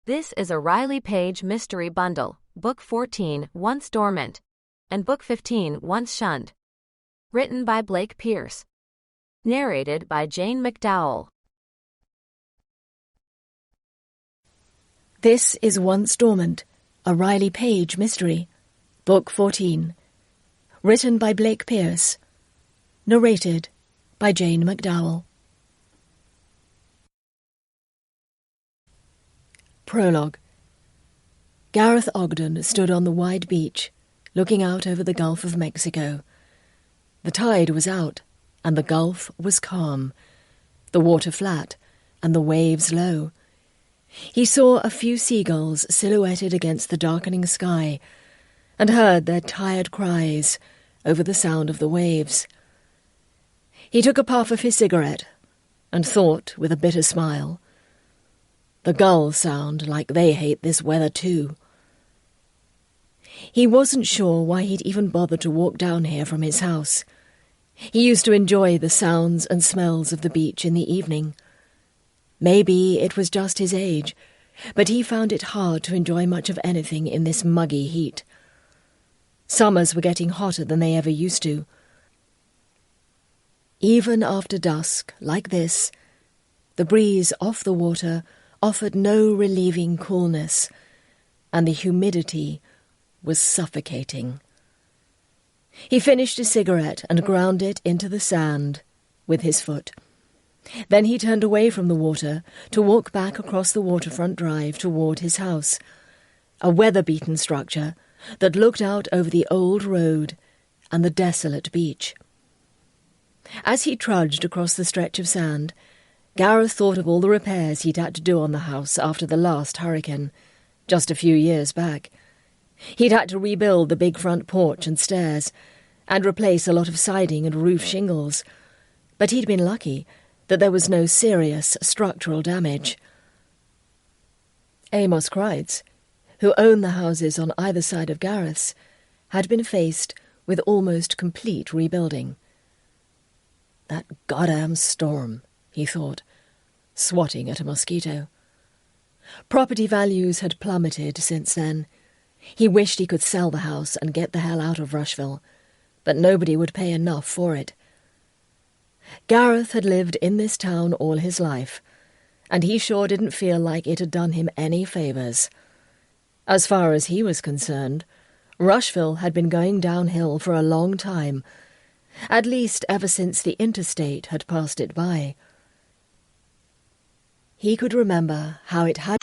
This is a Riley Paige mystery bundle, Book 14, Once Dormant, and Book 15, Once Shunned. Written by Blake Pierce. Narrated by Jane Mcdowell. This is Once Dormant, a Riley Paige mystery, Book 14. Written by Blake Pierce. Narrated by Jane Mcdowell. Prologue. Gareth Ogden stood on the wide beach, looking out over the Gulf of Mexico. The tide was out, and the Gulf was calm, the water flat, and the waves low. He saw a few seagulls silhouetted against the darkening sky, and heard their tired cries over the sound of the waves. He took a puff of his cigarette, and thought with a bitter smile, "The gulls sound like they hate this weather too." He wasn't sure why he'd even bothered to walk down here from his house. He used to enjoy the sounds and smells of the beach in the evening. Maybe it was just his age, but he found it hard to enjoy much of anything in this muggy heat. Summers were getting hotter than they ever used to. Even after dusk, like this, the breeze off the water offered no relieving coolness, and the humidity was suffocating. He finished his cigarette and ground it into the sand with his foot. Then he turned away from the water to walk back across the waterfront drive toward his house, a weather-beaten structure that looked out over the old road and the desolate beach. As he trudged across the stretch of sand, Gareth thought of all the repairs he'd had to do on the house after the last hurricane, just a few years back. He'd had to rebuild the big front porch and stairs, and replace a lot of siding and roof shingles, but he'd been lucky that there was no serious structural damage. Amos Kreitz, who owned the houses on either side of Gareth's, had been faced with almost complete rebuilding. That goddamn storm, he thought, swatting at a mosquito. Property values had plummeted since then. He wished he could sell the house and get the hell out of Rushville, but nobody would pay enough for it. Gareth had lived in this town all his life, and he sure didn't feel like it had done him any favours. As far as he was concerned, Rushville had been going downhill for a long time, at least ever since the interstate had passed it by. He could remember how it had